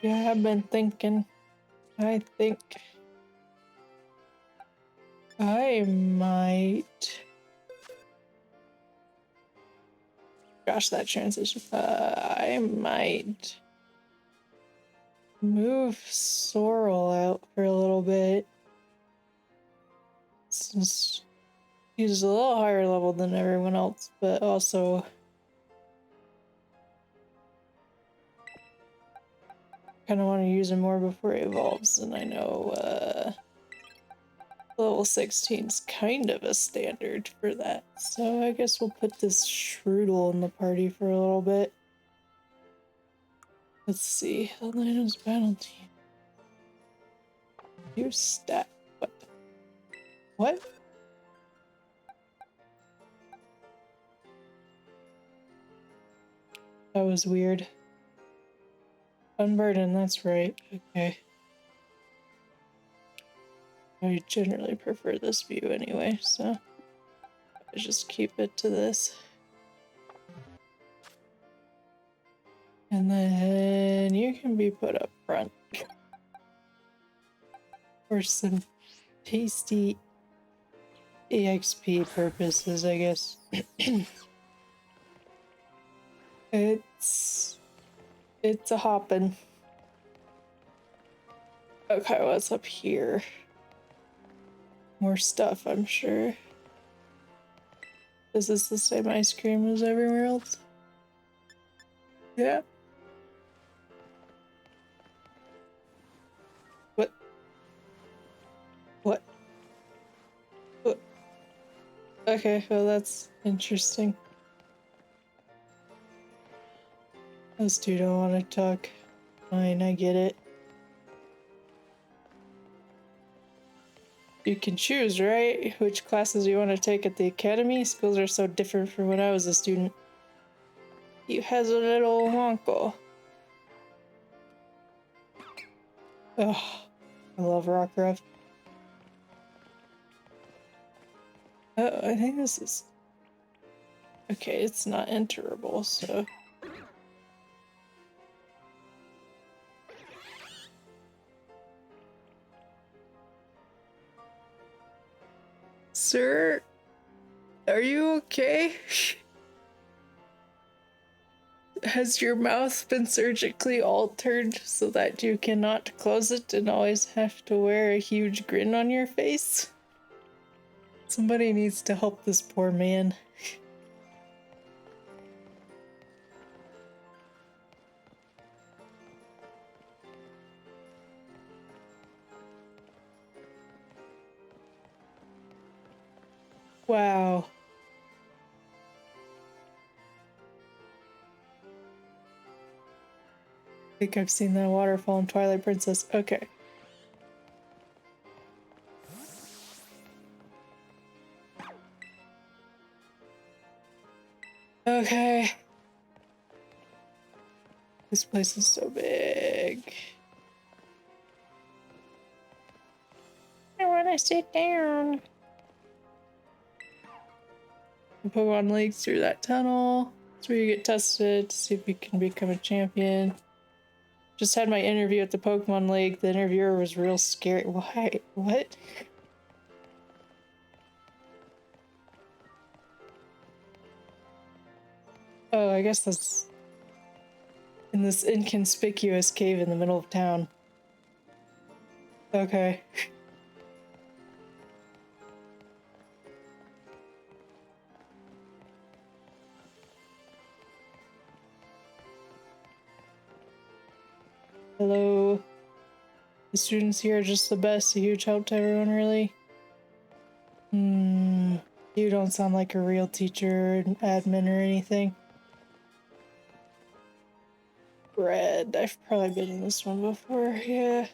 Yeah, I've been thinking. I think I might. Gosh, that transition. I might move Sorrel out for a little bit. Since he's a little higher level than everyone else, but also kind of want to use him more before he evolves. And I know level 16 is kind of a standard for that. So I guess we'll put this Shroodle in the party for a little bit. Let's see. Atlanta's battle team. New stat. What? What? That was weird. Unburden, that's right. Okay. I generally prefer this view anyway, so I just keep it to this. And then you can be put up front for some tasty EXP purposes, I guess. It's a hoppin'. Okay, what's up here? More stuff, I'm sure. Is this the same ice cream as everywhere else? Yeah. What? What? What? Okay, well that's interesting. Those two don't want to talk. Fine, I get it. You can choose, right? Which classes you want to take at the academy? Schools are so different from when I was a student. You has a little wonko. Ugh, I love Rockruff. Oh, I think this is... Okay, it's not enterable, so... Sir? Are you okay? Has your mouth been surgically altered so that you cannot close it and always have to wear a huge grin on your face? Somebody needs to help this poor man. Wow. I think I've seen that waterfall in Twilight Princess. Okay. Okay. This place is so big. I want to sit down. The Pokemon leads through that tunnel. That's where you get tested to see if you can become a champion. Just had my interview at the Pokemon League. The interviewer was real scary. Why? What? Oh, I guess that's in this inconspicuous cave in the middle of town. Okay. Hello. The students here are just the best. A huge help to everyone, really. You don't sound like a real teacher, an admin, or anything. Red. I've probably been in this one before, yeah.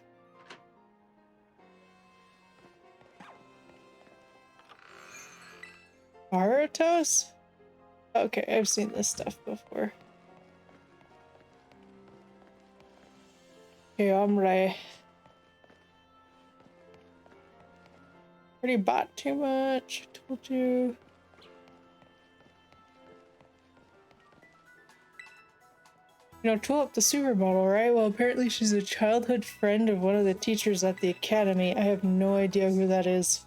Baratos? Okay, I've seen this stuff before. Okay, hombre. Already bought too much, told you. You know, tool up the supermodel, right? Well, apparently she's a childhood friend of one of the teachers at the academy. I have no idea who that is.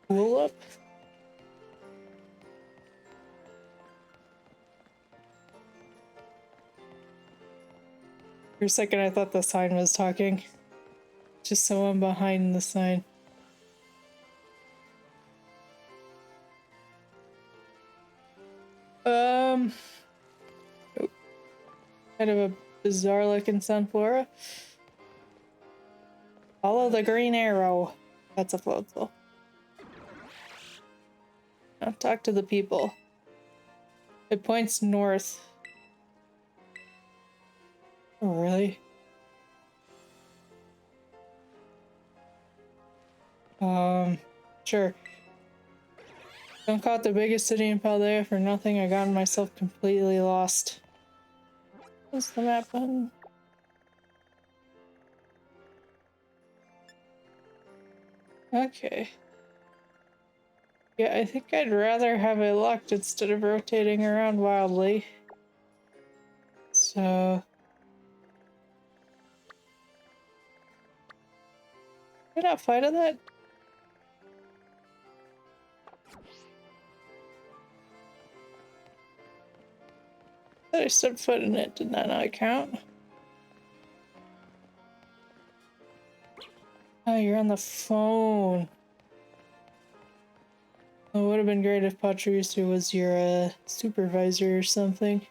Tool up? For a second, I thought the sign was talking. Just someone behind the sign. Kind of a bizarre looking sunflora. Follow the green arrow. That's a floatzel. Now talk to the people. It points north. Oh, really? Sure. Don't call it the biggest city in Paldea for nothing. I got myself completely lost. What's the map button? Okay. Yeah, I think I'd rather have it locked instead of rotating around wildly. So... Did I not fight on that? I stepped foot in it. Did that not count? Oh, you're on the phone. It would have been great if Patricio was your supervisor or something.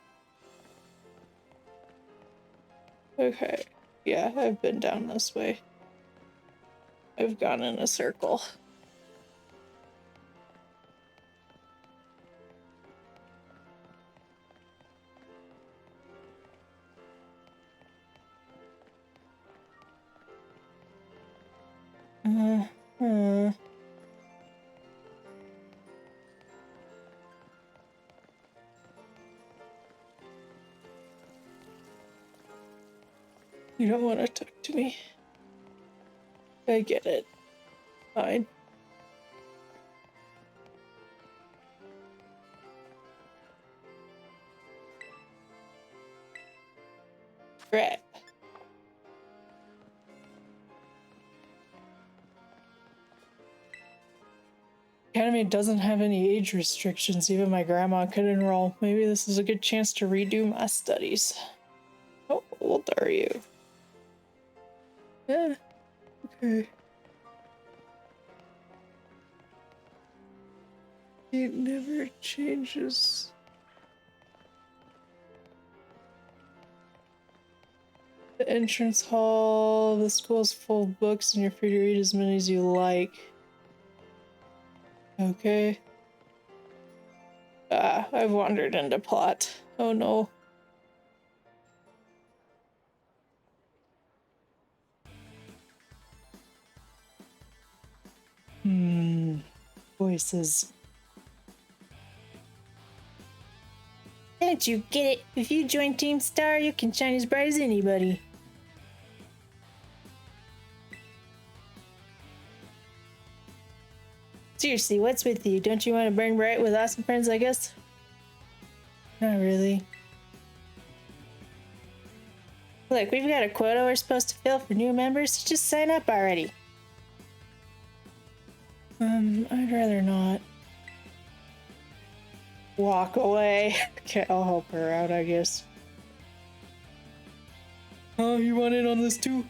Okay. Yeah, I've been down this way. I've gone in a circle. You don't want to talk to me. I get it. Fine. Crap. Academy doesn't have any age restrictions. Even my grandma could enroll. Maybe this is a good chance to redo my studies. How old are you? Yeah. Okay. It never changes. The entrance hall. The school's full of books and you're free to read as many as you like. Okay. I've wandered into plot. Oh no. Voices. Don't you get it? If you join Team Star, you can shine as bright as anybody. Seriously, what's with you? Don't you want to burn bright with awesome friends like us? Not really. Look, we've got a quota we're supposed to fill for new members, so just sign up already. I'd rather not. Walk away. Okay, I'll help her out, I guess. Oh, you want in on this too?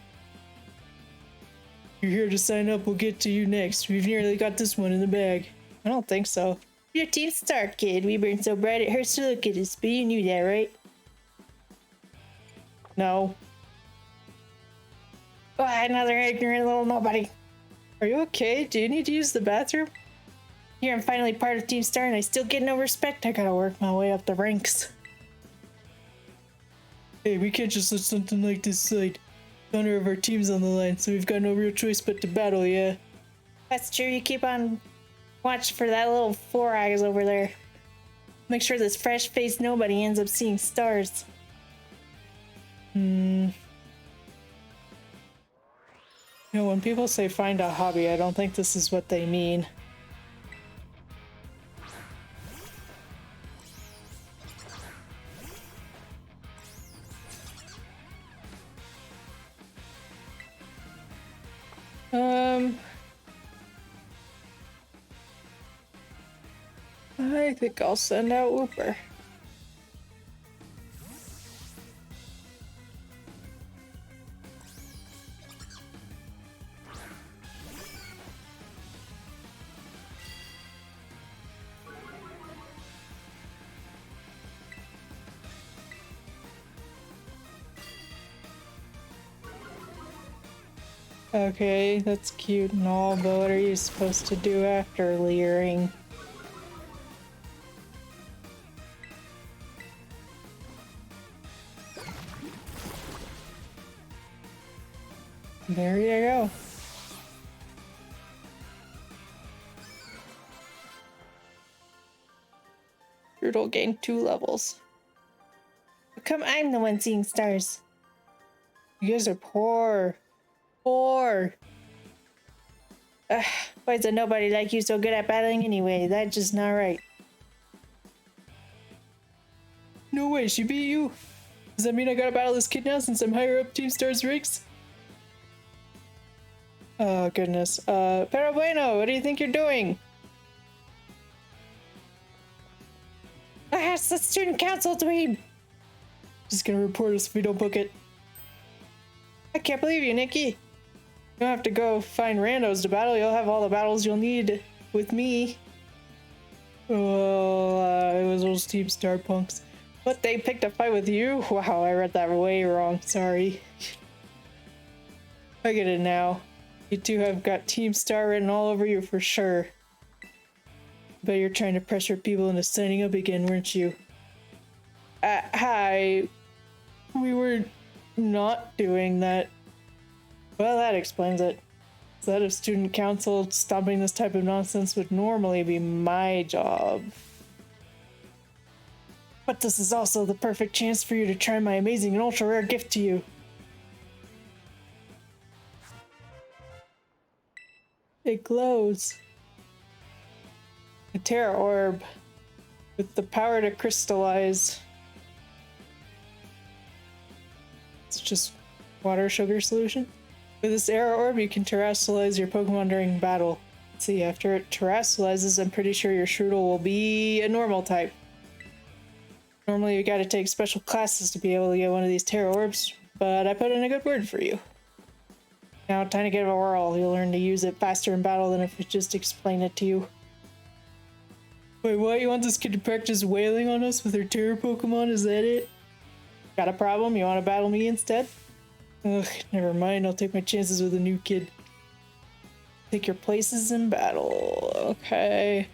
You're here to sign up, we'll get to you next. We've nearly got this one in the bag. I don't think so. You're Team Star, kid. We burn so bright it hurts to look at us, but you knew that, right? No. Oh, another ignorant little nobody. Are you okay? Do you need to use the bathroom? Here, I'm finally part of Team Star and I still get no respect. I gotta work my way up the ranks. Hey, we can't just let something like this slide. The honor of our team's on the line, so we've got no real choice but to battle, yeah? That's true. You keep on watch for that little four eyes over there. Make sure this fresh-faced nobody ends up seeing stars. You know, when people say find a hobby, I don't think this is what they mean. I think I'll send out Whooper. Okay, that's cute and all, but what are you supposed to do after leering? There you go. Strudel gained 2 levels. How come I'm the one seeing stars? You guys are poor. Poor. Ugh, why is a nobody like you so good at battling anyway? That's just not right. No way, she beat you? Does that mean I gotta battle this kid now since I'm higher up Team Star's ranks? Oh goodness. Pero bueno, what do you think you're doing? Ah, it's the student council dweeb! Just gonna report us if we don't book it. I can't believe you, Nikki. You don't have to go find randos to battle. You'll have all the battles you'll need with me. Oh, it was those Team Star punks. But they picked a fight with you? Wow, I read that way wrong. Sorry. I get it now. You two have got Team Star written all over you for sure. But you're trying to pressure people into signing up again, weren't you? Hi. We were not doing that. Well, that explains it. The head of student council, stopping this type of nonsense would normally be my job. But this is also the perfect chance for you to try my amazing and ultra rare gift to you. It glows. A Terra Orb with the power to crystallize. It's just water sugar solution. With this Terra Orb, you can terrestrialize your Pokemon during battle. Let's see, after it terrestrializes, I'm pretty sure your Strudel will be a normal type. Normally, you gotta take special classes to be able to get one of these Terra Orbs, but I put in a good word for you. Now, time to give it a whirl. You'll learn to use it faster in battle than if I just explain it to you. Wait, what? You want this kid to practice wailing on us with her Terra Pokemon? Is that it? Got a problem? You want to battle me instead? Ugh, never mind. I'll take my chances with a new kid. Take your places in battle. Okay.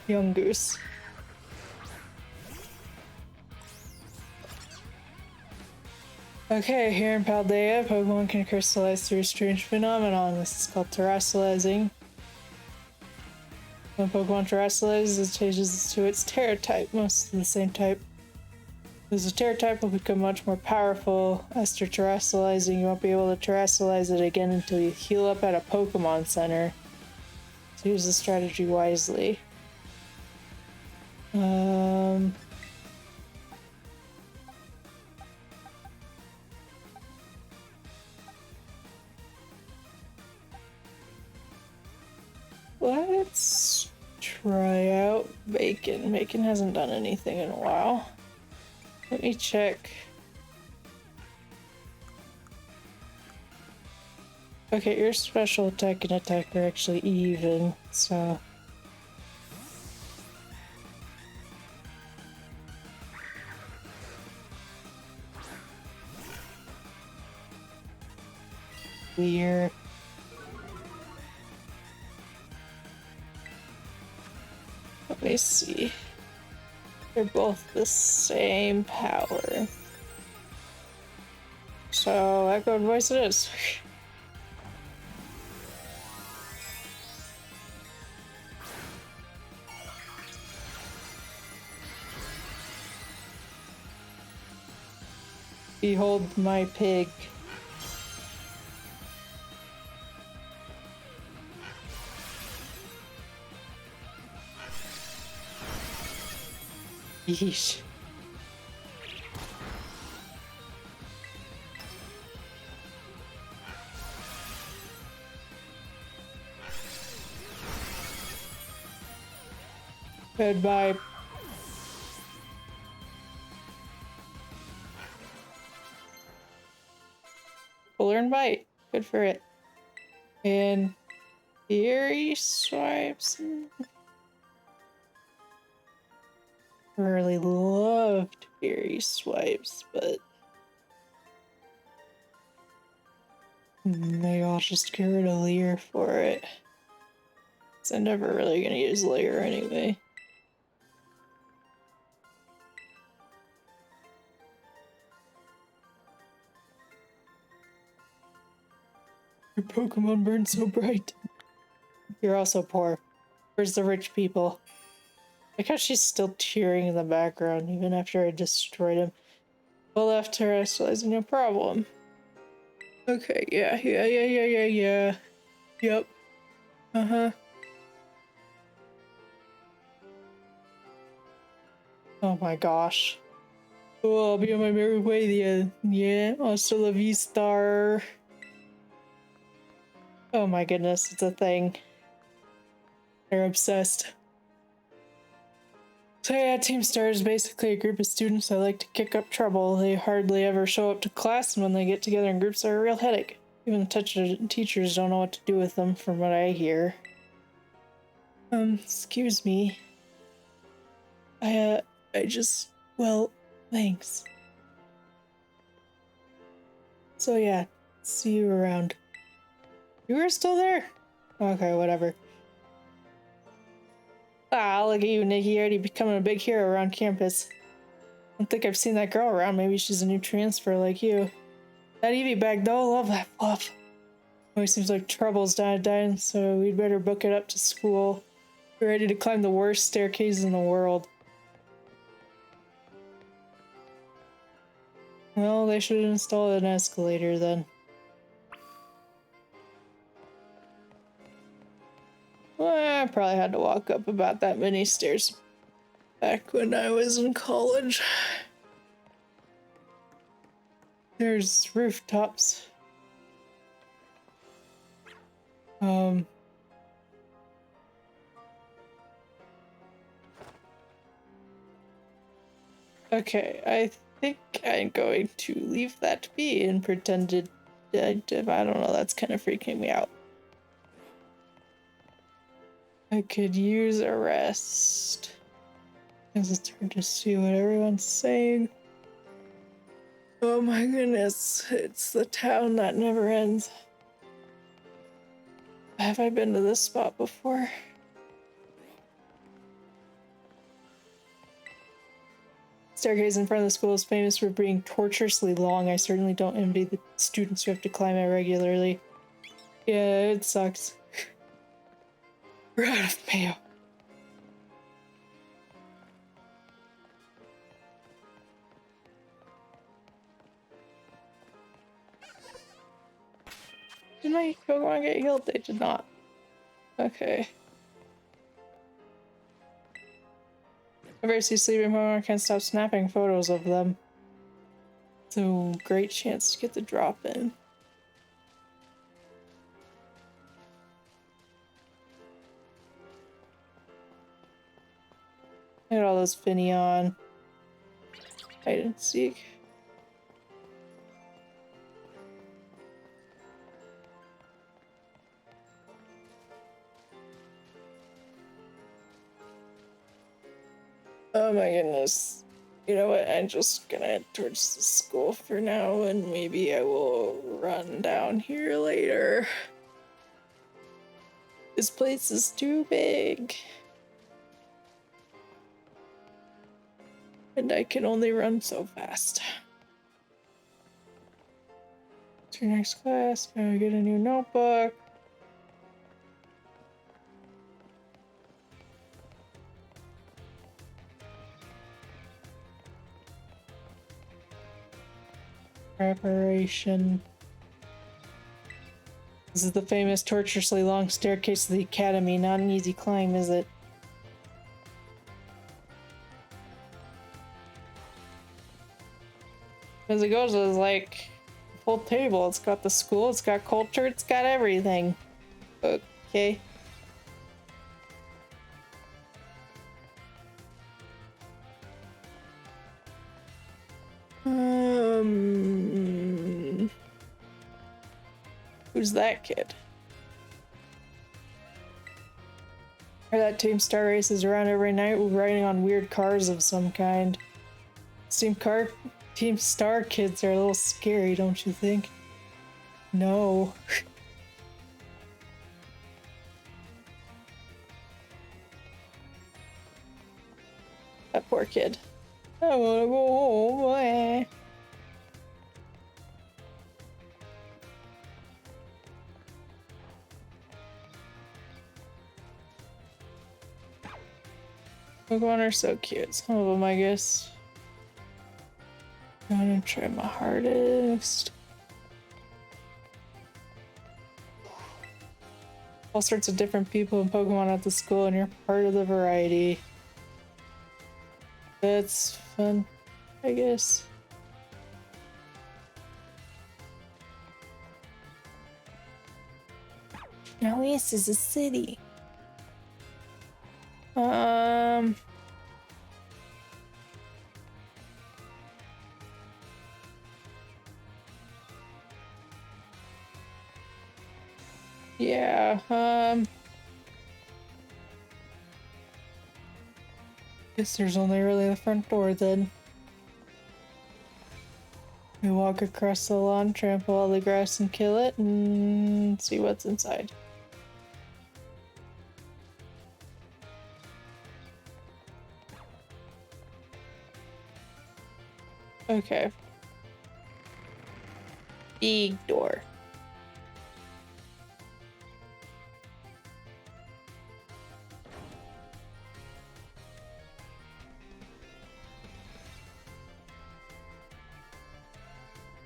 Young Goose. Okay, here in Paldea, Pokemon can crystallize through a strange phenomenon. This is called terrestrializing. When Pokemon terrestrializes, it changes to its Terra type, most of the same type. As a Terra type will become much more powerful. After terrestrializing, you won't be able to terrestrialize it again until you heal up at a Pokemon Center. So use the strategy wisely. Let's try out Bacon. Bacon hasn't done anything in a while. Let me check. Okay, your special attack and attack are actually even, so... Weird. Let me see. They're both the same power. So, Echoed Voice it is. Behold my pig. Yeesh. Goodbye. Learn bite. Good for it. And Fury swipes. Really loved Fury swipes, but maybe I'll just get rid of Leer for it. 'Cause I'm never really gonna use Leer anyway. Your Pokemon burn so bright. You're also poor. Where's the rich people? Like how she's still cheering in the background, even after I destroyed him. Well, left her, I still has no problem. Okay, yeah. Yep. Uh-huh. Oh my gosh. Oh, I'll be on my merry way then. Yeah, hasta la vista. Oh my goodness, it's a thing. They're obsessed. So yeah, Team Star is basically a group of students that like to kick up trouble. They hardly ever show up to class, and when they get together in groups, they're a real headache. Even the teachers don't know what to do with them, from what I hear. Excuse me. Well, thanks. So yeah, see you around. You were still there? Okay, whatever. Ah, look at you, Nikki. You're already becoming a big hero around campus. I don't think I've seen that girl around. Maybe she's a new transfer like you. That Eevee bag, though, I love that fluff. Always seems like trouble's dying, so we'd better book it up to school. We're ready to climb the worst staircase in the world. Well, they should install an escalator then. Well, I probably had to walk up about that many stairs back when I was in college. There's rooftops. Okay, I think I'm going to leave that be and pretend it. I don't know, that's kind of freaking me out. I could use a rest. Because it's hard to see what everyone's saying. Oh my goodness, it's the town that never ends. Have I been to this spot before? Staircase in front of the school is famous for being torturously long. I certainly don't envy the students who have to climb it regularly. Yeah, it sucks. We're out of mayo. Did my Pokemon get healed? They did not. Okay. Whenever I see sleeping Pokemon, I can't stop snapping photos of them. So, great chance to get the drop in. Look at all those Finneon. Hide and seek. Oh my goodness. You know what? I'm just gonna head towards the school for now, and maybe I will run down here later. This place is too big. And I can only run so fast. To your next class, gotta get a new notebook. Preparation. This is the famous torturously long staircase to the academy. Not an easy climb, is it? As it goes, it's like a full table. It's got the school, it's got culture, it's got everything. Okay. Who's that kid? Or that Team Star races around every night riding on weird cars of some kind. Team Star kids are a little scary, don't you think? No. That poor kid. I wanna go home. Pokemon are so cute. Some of them, I guess. I'm gonna try my hardest. All sorts of different people and Pokemon at the school, and you're part of the variety. That's fun, I guess. Now this is a city. Yeah, guess there's only really the front door then. We walk across the lawn, trample all the grass and kill it, and see what's inside. Okay. Big door.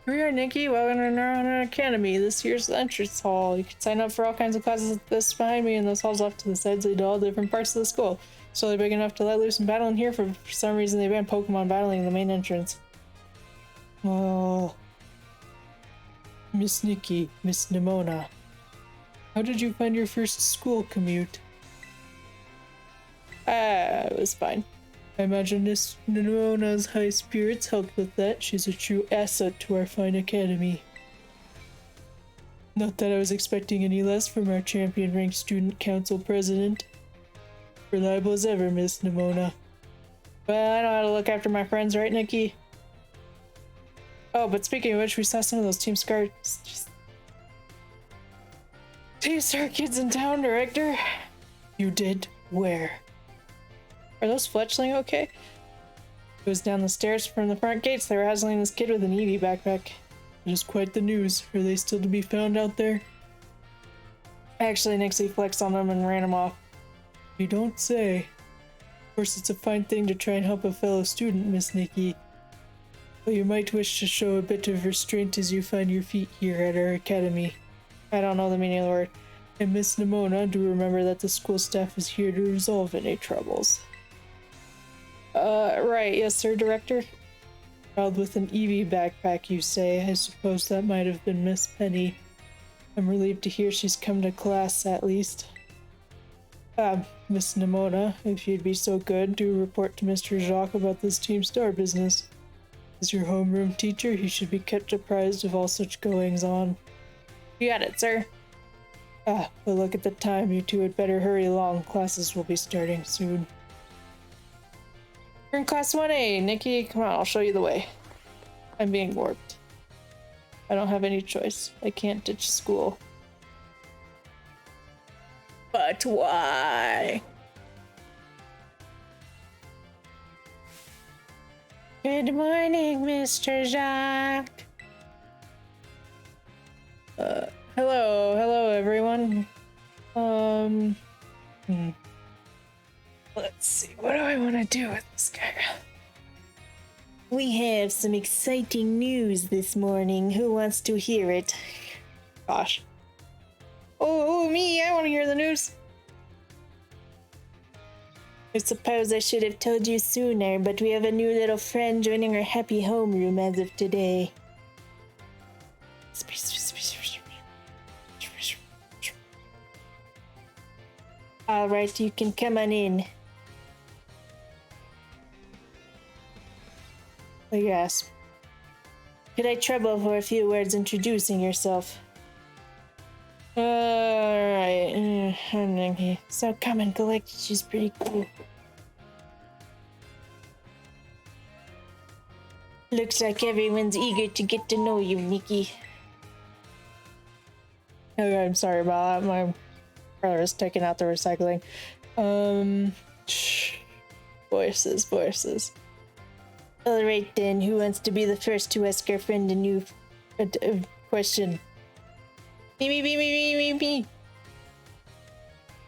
Here we are, Nikki. Welcome to Neuron Academy. This here's the entrance hall. You can sign up for all kinds of classes like this behind me, and those halls off to the sides lead to all different parts of the school. It's really big enough to let loose and battle in here. For some reason, they banned Pokemon battling in the main entrance. Oh. Miss Nikki, Miss Nimona. How did you find your first school commute? It was fine. I imagine Miss Nimona's high spirits helped with that. She's a true asset to our fine academy. Not that I was expecting any less from our champion-ranked student council president. Reliable as ever, Miss Nimona. Well, I know how to look after my friends, right, Nikki? Oh, but speaking of which, we saw some of those Team Star kids in town, Director. You did? Where? Are those fletchling okay? It was down the stairs from the front gates. They were hassling this kid with an Eevee backpack. It is quite the news. Are they still to be found out there? Actually, Nixie flexed on them and ran them off. You don't say. Of course, it's a fine thing to try and help a fellow student, Miss Nikki. But you might wish to show a bit of restraint as you find your feet here at our academy. I don't know the meaning of the word. And Miss Nimona, do remember that the school staff is here to resolve any troubles. Right, yes, sir, Director. Child with an Eevee backpack, you say. I suppose that might have been Miss Penny. I'm relieved to hear she's come to class, at least. Miss Nimona, if you'd be so good, do report to Mr. Jacques about this Team Star business. As your homeroom teacher, he should be kept apprised of all such goings-on. You got it, sir. But look at the time. You two had better hurry along. Classes will be starting soon. We're in Class 1A. Nikki, come on, I'll show you the way. I'm being warped. I don't have any choice. I can't ditch school. But why? Good morning, Mr. Jacques. Hello, everyone. Let's see, what do I want to do with this guy? We have some exciting news this morning. Who wants to hear it? Gosh. Oh, me, I want to hear the news. I suppose I should have told you sooner, but we have a new little friend joining our happy homeroom as of today. Alright, you can come on in. Yes. Could I trouble for a few words introducing yourself? Alright. So come and collect. She's pretty cool. Looks like everyone's eager to get to know you, Nikki. Okay, I'm sorry about that. My brother is taking out the recycling. Voices. Alright then, who wants to be the first to ask our friend a new question? Me.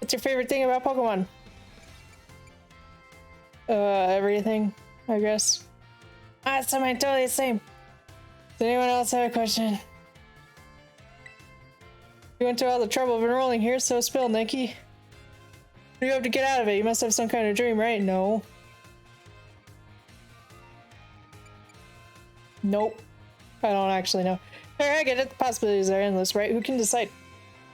What's your favorite thing about Pokemon? Everything, I guess. Ah, something totally the same. Does anyone else have a question? You went to all the trouble of enrolling here, so spill, Nikki. What do you hope to get out of it? You must have some kind of dream, right? No. Nope. I don't actually know. Alright, I get it. The possibilities are endless, right? Who can decide?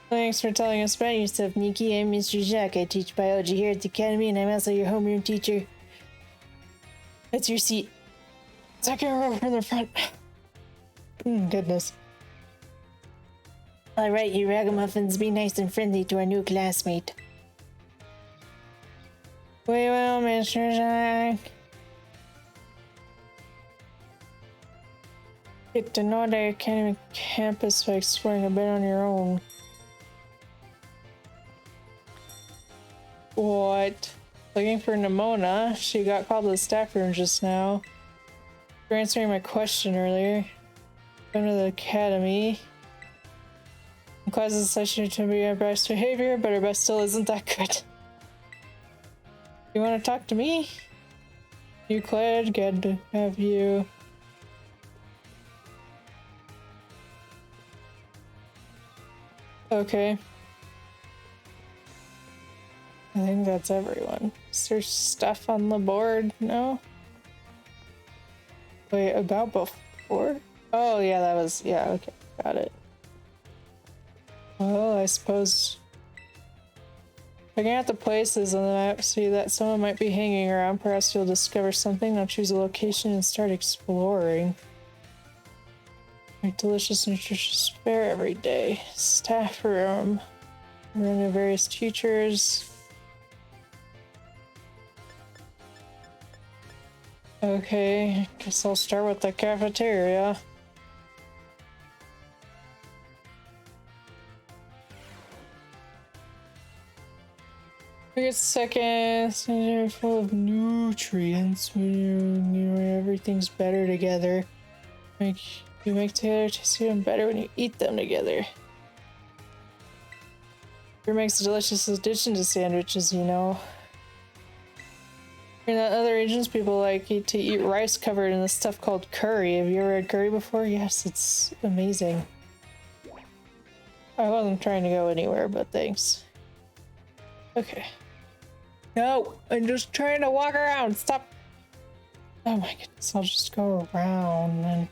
Thanks for telling us about yourself, Nikki. I'm Mr. Jacques. I teach biology here at the academy, and I'm also your homeroom teacher. That's your seat. Second row from the front. Goodness. Alright, you ragamuffins, be nice and friendly to our new classmate. We will, Mr. Jacques. Get to know the academic campus by exploring a bit on your own. What? Looking for Nimona. She got called to the staff room just now. For answering my question earlier. Come to the academy. Classes session to be our best behavior, but our best still isn't that good. You want to talk to me? Euclid, good to have you. Okay. I think that's everyone. Is there stuff on the board? No? Wait, about before? Oh, yeah, that was... Yeah, okay. Got it. Well, I suppose... Looking at the places on the map, see that someone might be hanging around. Perhaps you'll discover something. Now choose a location and start exploring. Make delicious, nutritious fare every day. Staff room. Run into various teachers. Okay, guess I'll start with the cafeteria. It's seconds, and they're full of nutrients. When everything's better together. You make together taste even better when you eat them together. It makes a delicious addition to sandwiches, you know. In other regions, people like to eat rice covered in this stuff called curry. Have you ever had curry before? Yes, it's amazing. I wasn't trying to go anywhere, but thanks. Okay. No, I'm just trying to walk around. Stop. Oh my goodness, I'll just go around and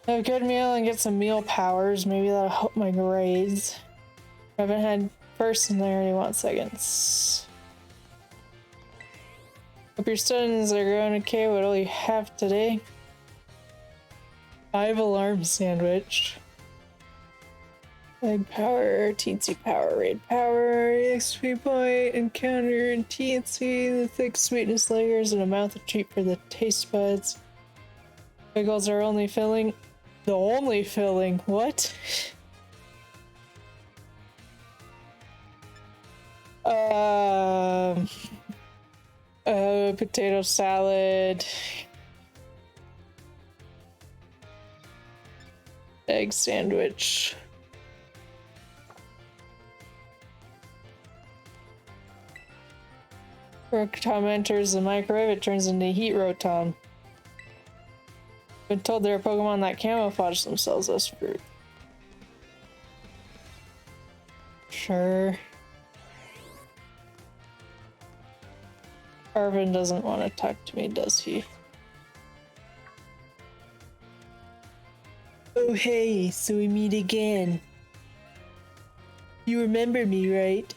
have a good meal and get some meal powers. Maybe that'll help my grades. I haven't had first in there. 31 seconds. Hope your studies are going okay. What do you have today? 5 alarm sandwich. Egg power, teensy power, raid power, XP point, encounter, and teensy, the thick sweetness layers, and a mouth of treat for the taste buds. Pickles are only filling. The only filling? What? Potato salad. Egg sandwich. Rotom enters the microwave, it turns into Heat Rotom. Been told there are Pokemon that camouflage themselves as fruit. Sure. Arvin doesn't want to talk to me, does he? Oh hey, so we meet again. You remember me, right?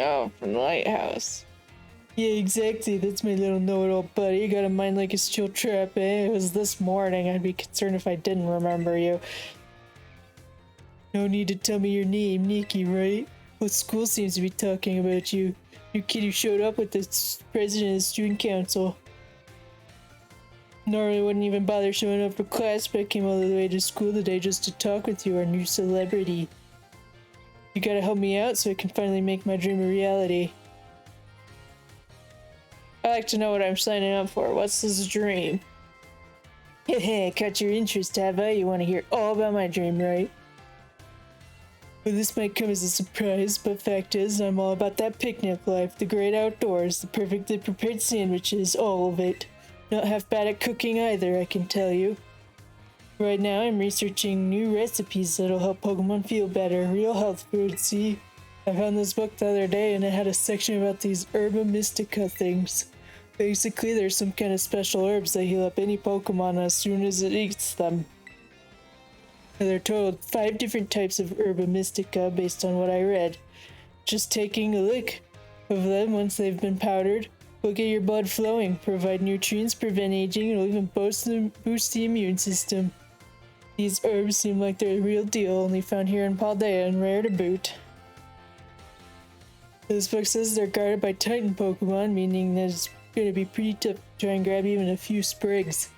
No, from the lighthouse. Yeah, exactly. That's my little know-it-all buddy. You got a mind like a steel trap, eh? It was this morning. I'd be concerned if I didn't remember you. No need to tell me your name, Nikki, right? Well, school seems to be talking about you. Your kid who showed up with the president of the student council. Normally wouldn't even bother showing up for class, but I came all the way to school today just to talk with you, our new celebrity. You gotta help me out so I can finally make my dream a reality. I like to know what I'm signing up for. What's this dream? Heh, caught your interest, have I? You want to hear all about my dream, right? Well, this might come as a surprise, but fact is, I'm all about that picnic life, the great outdoors, the perfectly prepared sandwiches, all of it. Not half bad at cooking either, I can tell you. Right now, I'm researching new recipes that'll help Pokemon feel better. Real health food, see? I found this book the other day and it had a section about these Herba Mystica things. Basically, there's some kind of special herbs that heal up any Pokemon as soon as it eats them. There are total 5 different types of Herba Mystica based on what I read. Just taking a lick of them once they've been powdered will get your blood flowing, provide nutrients, prevent aging, and will even boost the immune system. These herbs seem like they're the real deal, only found here in Paldea and rare to boot. This book says they're guarded by Titan Pokemon, meaning that it's going to be pretty tough to try and grab even a few sprigs.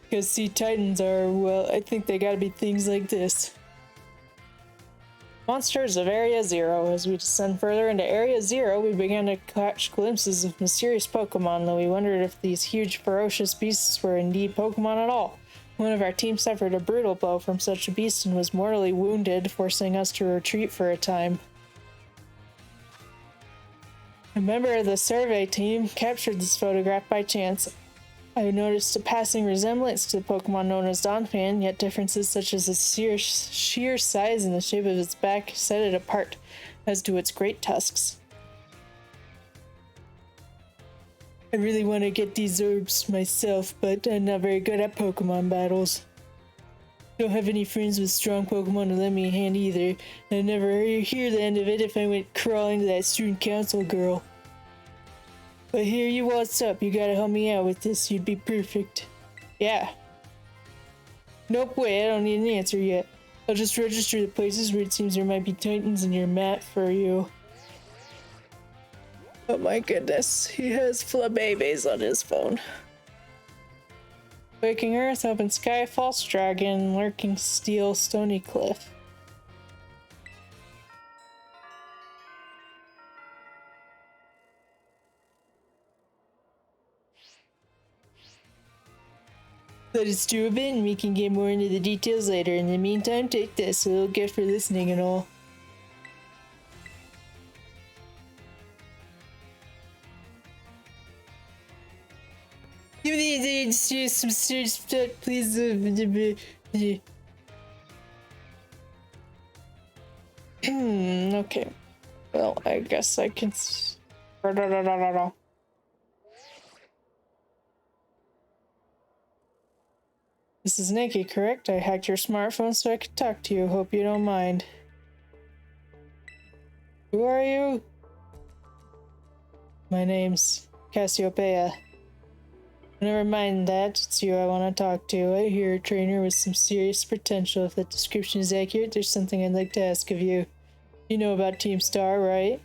Because see, Titans are, well, I think they gotta be things like this. Monsters of Area Zero. As we descend further into Area Zero, we began to catch glimpses of mysterious Pokemon, though we wondered if these huge ferocious beasts were indeed Pokemon at all. One of our team suffered a brutal blow from such a beast and was mortally wounded, forcing us to retreat for a time. A member of the survey team captured this photograph by chance. I noticed a passing resemblance to the Pokemon known as Donphan, yet differences such as its sheer size and the shape of its back set it apart, as do its great tusks. I really want to get these herbs myself, but I'm not very good at Pokemon battles. Don't have any friends with strong Pokemon to lend me a hand either, and I'd never hear the end of it if I went crawling to that student council girl. But here you what's up, you gotta help me out with this, you'd be perfect. Yeah. Nope, wait, I don't need an answer yet. I'll just register the places where it seems there might be Titans in your map for you. Oh my goodness, he has Flabébés on his phone. Waking Earth, Open Sky, False Dragon, Lurking Steel, Stony Cliff. Let us do a bit and we can get more into the details later. In the meantime, take this, a little gift for listening and all. You need to do some serious stuff, please. Okay. Well, I guess I can. This is Nikki, correct? I hacked your smartphone so I could talk to you. Hope you don't mind. Who are you? My name's Cassiopeia. Never mind that, it's you I want to talk to. I hear a trainer with some serious potential. If that description is accurate, there's something I'd like to ask of you. You know about Team Star, right?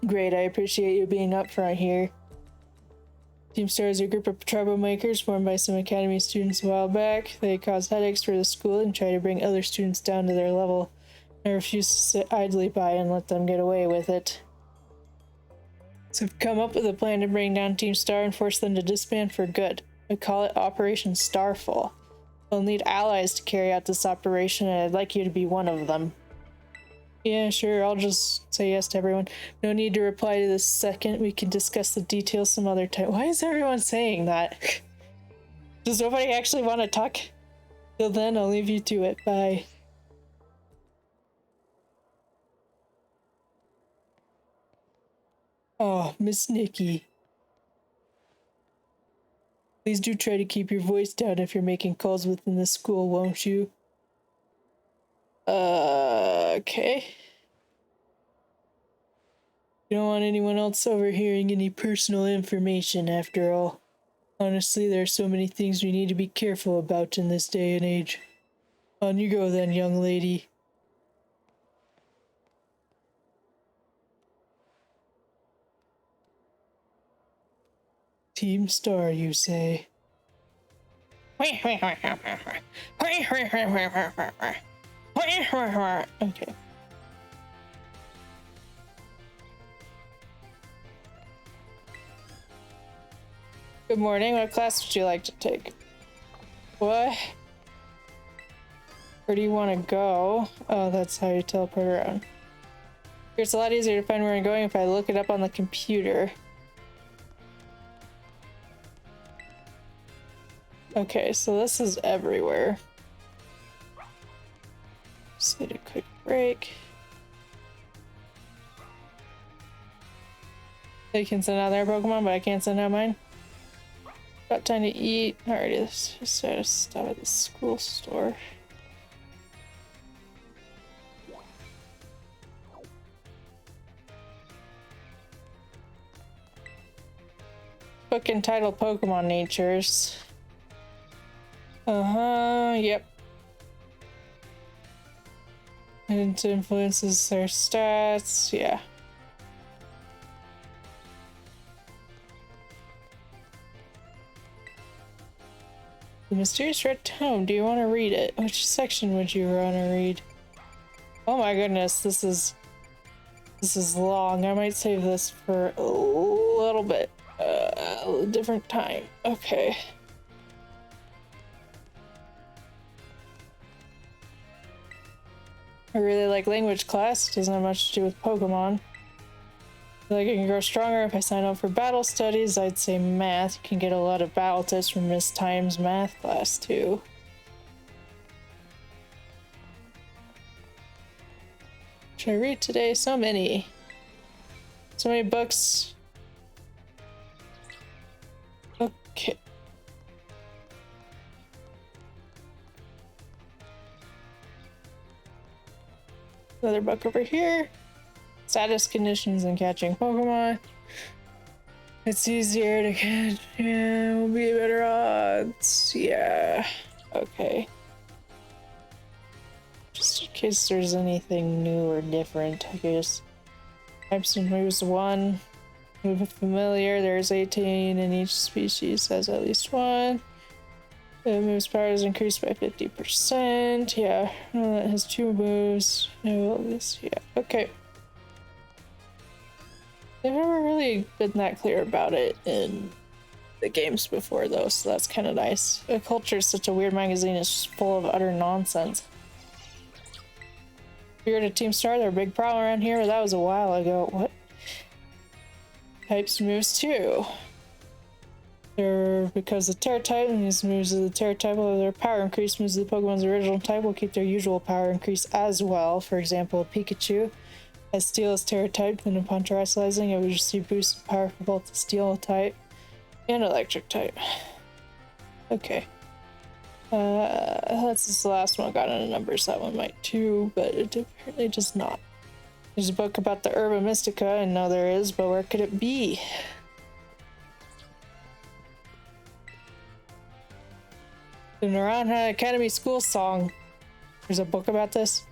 Great, I appreciate you being upfront here. Team Star is a group of troublemakers formed by some academy students a while back. They cause headaches for the school and try to bring other students down to their level. I refuse to sit idly by and let them get away with it. So we've come up with a plan to bring down Team Star and force them to disband for good. We call it Operation Starfall. We'll need allies to carry out this operation, and I'd like you to be one of them. Yeah, sure, I'll just say yes to everyone. No need to reply to this second. We can discuss the details some other time. Why is everyone saying that? Does nobody actually want to talk? Till then, I'll leave you to it. Bye. Oh, Miss Nikki. Please do try to keep your voice down if you're making calls within the school, won't you? Okay. You don't want anyone else overhearing any personal information, after all. Honestly, there are so many things we need to be careful about in this day and age. On you go then, young lady. Team Star, you say? Okay. Good morning. What class would you like to take? What? Where do you want to go? Oh, that's how you teleport around. It's a lot easier to find where I'm going if I look it up on the computer. Okay, so this is everywhere. Just need a quick break. They can send out their Pokemon, but I can't send out mine. Got time to eat. Alrighty, let's just stop at the school store. Book entitled Pokemon Natures. Yep. It influences their stats, yeah. The Mysterious Red Tome, do you want to read it? Which section would you want to read? Oh my goodness, this is long. I might save this for a little bit. A different time. Okay. I really like language class. Doesn't have much to do with Pokemon. I feel like I can grow stronger if I sign up for battle studies. I'd say math. You can get a lot of battle tips from Miss Time's math class too. Should I read today? So many. So many books. Okay. Another book over here. Saddest conditions in catching Pokemon. It's easier to catch. Yeah, will be better odds. Yeah. Okay. Just in case there's anything new or different, I guess. Types and moves 1. Move familiar. There's 18 in each species has at least 1. The move's power is increased by 50%. Yeah. It has 2 moves. No, this. Yeah. Okay. They've never really been that clear about it in the games before, though, so that's kind of nice. The Culture is such a weird magazine. It's just full of utter nonsense. You're at Team Star. They're a big problem around here, but that was a while ago. What? Types moves too. They're because the Terra type and these moves of the Terra type, while their power increase moves of the Pokemon's original type will keep their usual power increase as well. For example, Pikachu has Steel as Terra type, then upon terrestrializing, it would receive boosted power for both the Steel type and Electric type. Okay. That's just the last one. Got into numbers. That one might too, but it apparently does not. There's a book about the Herba Mystica, and no, there is, but where could it be? The Naranja Academy School Song. There's a book about this.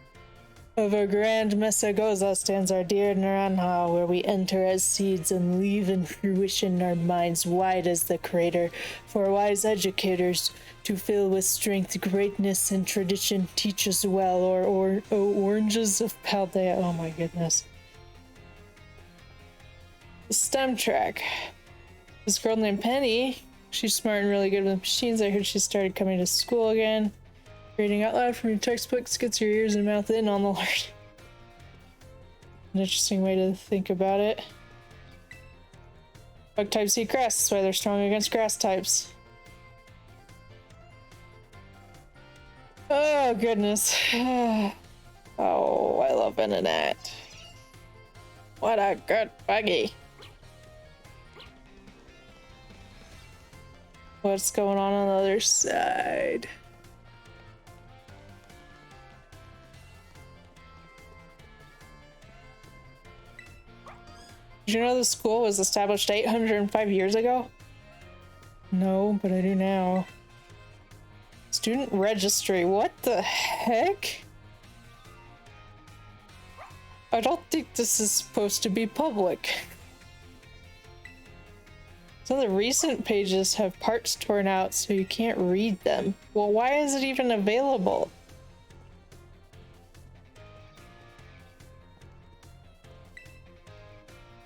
Over Grand Mesagoza stands our dear Naranja, where we enter as seeds and leave in fruition our minds wide as the crater, for wise educators to fill with strength, greatness, and tradition teach us well, or oranges of Paldea. Oh my goodness. The STEM track. This girl named Penny, she's smart and really good with machines. I heard she started coming to school again. Reading out loud from your textbooks gets your ears and mouth in on the Lord. An interesting way to think about it. Bug types eat grass, that's why they're strong against grass types. Oh, goodness. Oh, I love internet. What a good buggy. What's going on the other side? Did you know the school was established 805 years ago? No, but I do now. Student registry, what the heck? I don't think this is supposed to be public. Some of the recent pages have parts torn out so you can't read them. Well, why is it even available?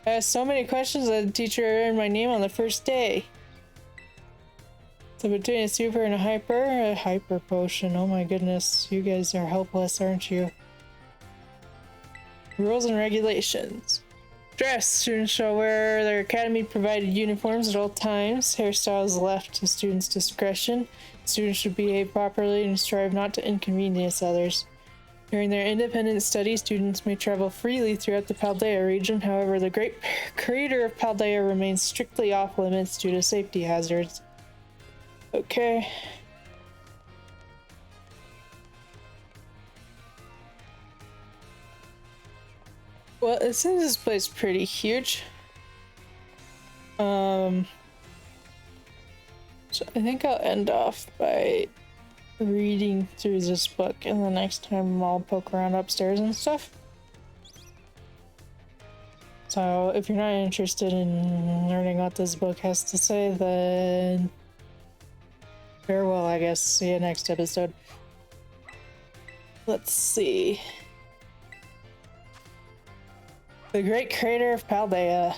I asked so many questions that the teacher earned my name on the first day. So between a super and a hyper potion. Oh my goodness, you guys are helpless, aren't you? Rules and regulations. Dress. Students shall wear their academy provided uniforms at all times. Hairstyles left to students' discretion. Students should behave properly and strive not to inconvenience others. During their independent study, students may travel freely throughout the Paldea region. However, the great crater of Paldea remains strictly off limits due to safety hazards. Okay. Well, it seems this place is pretty huge. So I think I'll end off by reading through this book, and the next time I'll poke around upstairs and stuff. So if you're not interested in learning what this book has to say, then farewell, I guess. See you next episode. Let's see. The Great Crater of Paldea.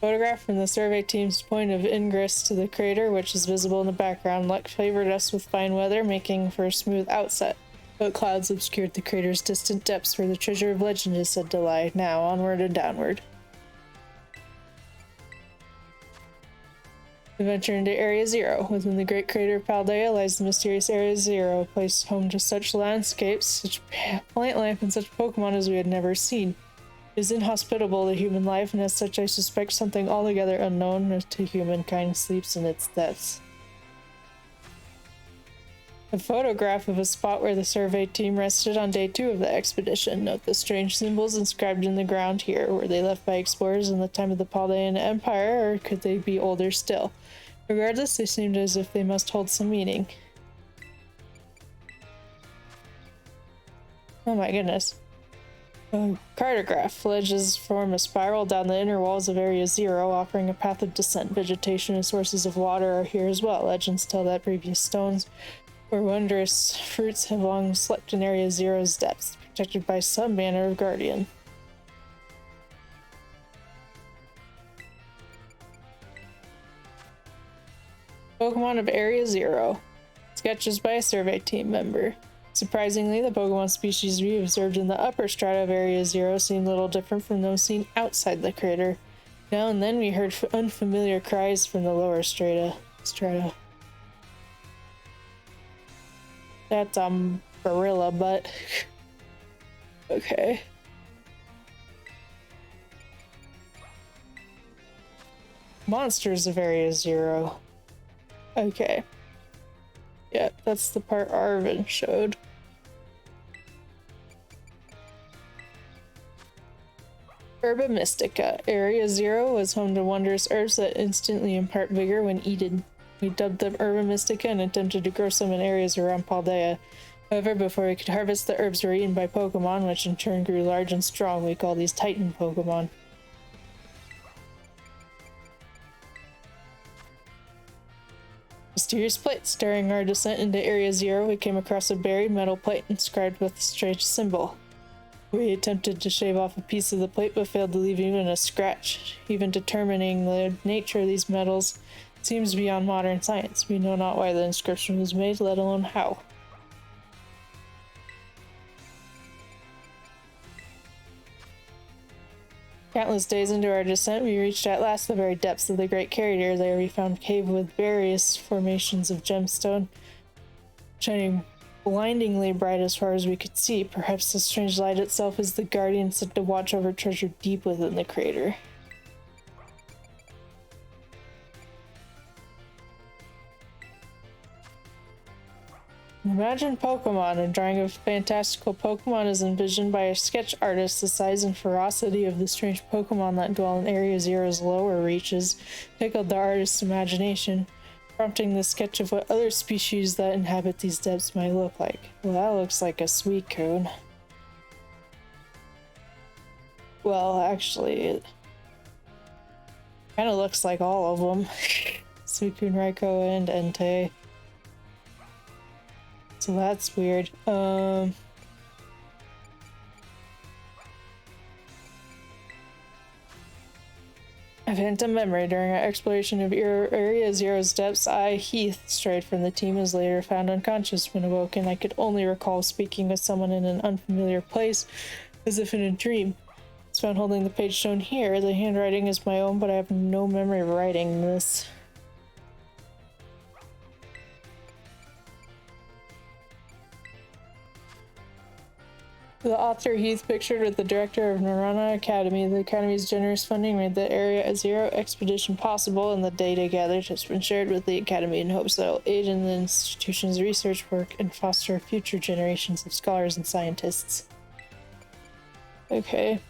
Photograph from the survey team's point of ingress to the crater, which is visible in the background. Luck favored us with fine weather, making for a smooth outset, but clouds obscured the crater's distant depths where the treasure of legend is said to lie. Now, onward and downward. Adventure into Area Zero. Within the Great Crater of Paldea lies the mysterious Area Zero, a place home to such landscapes, such plant life, and such Pokemon as we had never seen. It is inhospitable to human life, and as such I suspect something altogether unknown to humankind sleeps in its depths. A photograph of a spot where the survey team rested on day 2 of the expedition. Note the strange symbols inscribed in the ground here. Were they left by explorers in the time of the Paldean Empire, or could they be older still? Regardless, they seemed as if they must hold some meaning. Oh my goodness. Cartograph. Ledges form a spiral down the inner walls of Area Zero, offering a path of descent. Vegetation and sources of water are here as well. Legends tell that previous stones or wondrous fruits have long slept in Area Zero's depths, protected by some manner of guardian. Pokemon of Area Zero. Sketches by a survey team member. Surprisingly, the Pokemon species we observed in the upper strata of Area Zero seemed little different from those seen outside the crater. Now and then we heard unfamiliar cries from the lower strata. That's gorilla butt. Okay. Monsters of Area Zero. Okay. Yeah, that's the part Arvin showed. Herba Mystica. Area Zero was home to wondrous herbs that instantly impart vigor when eaten. We dubbed them Herba Mystica and attempted to grow some in areas around Paldea. However, before we could harvest, the herbs were eaten by Pokemon, which in turn grew large and strong. We call these Titan Pokemon. Mysterious plates. During our descent into Area Zero, we came across a buried metal plate inscribed with a strange symbol. We attempted to shave off a piece of the plate, but failed to leave even a scratch. Even determining the nature of these metals seems beyond modern science. We know not why the inscription was made, let alone how. Countless days into our descent, we reached at last the very depths of the Great Crater. There we found a cave with various formations of gemstone, shining blindingly bright as far as we could see. Perhaps the strange light itself is the guardian sent to watch over treasure deep within the crater. Imagine Pokemon. A drawing of fantastical Pokemon is envisioned by a sketch artist. The size and ferocity of the strange Pokemon that dwell in Area Zero's lower reaches tickled the artist's imagination, prompting the sketch of what other species that inhabit these depths might look like. Well, that looks like a Suicune. Well, actually, it kind of looks like all of them. Suicune, Raikou, and Entei. So that's weird. A phantom memory. During our exploration of Area Zero's depths, I, Heath, strayed from the team, was later found unconscious. When awoken, I could only recall speaking with someone in an unfamiliar place, as if in a dream. I was found holding the page shown here. The handwriting is my own, but I have no memory of writing this. The author Heath pictured with the director of Narana Academy. The Academy's generous funding made the Area Zero expedition possible, and the data gathered has been shared with the Academy in hopes that it will aid in the institution's research work and foster future generations of scholars and scientists. Okay.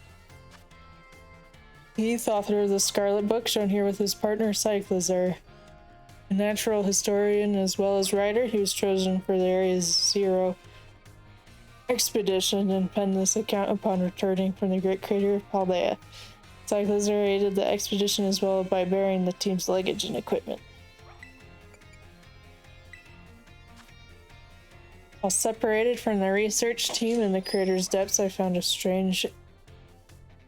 Heath, author of the Scarlet book, shown here with his partner Cyclizar. A natural historian as well as writer, he was chosen for the Area Zero expedition and penned this account upon returning from the Great Crater of Paldea. Cyclizar aided the expedition as well by bearing the team's luggage and equipment. While separated from the research team in the crater's depths, I found a strange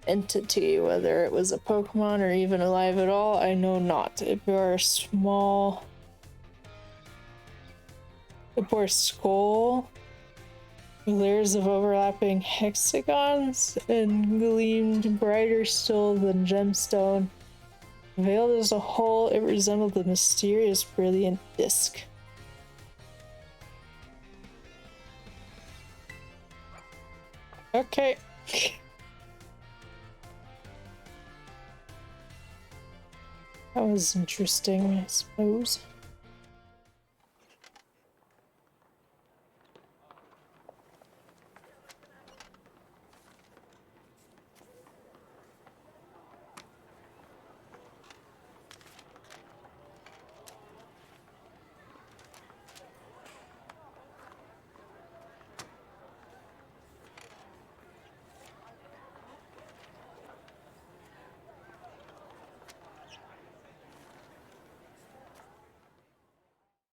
entity. Whether it was a Pokemon or even alive at all, I know not. It bore a skull, layers of overlapping hexagons, and gleamed brighter still than gemstone. Veiled as a whole, it resembled a mysterious, brilliant disc. Okay. That was interesting, I suppose.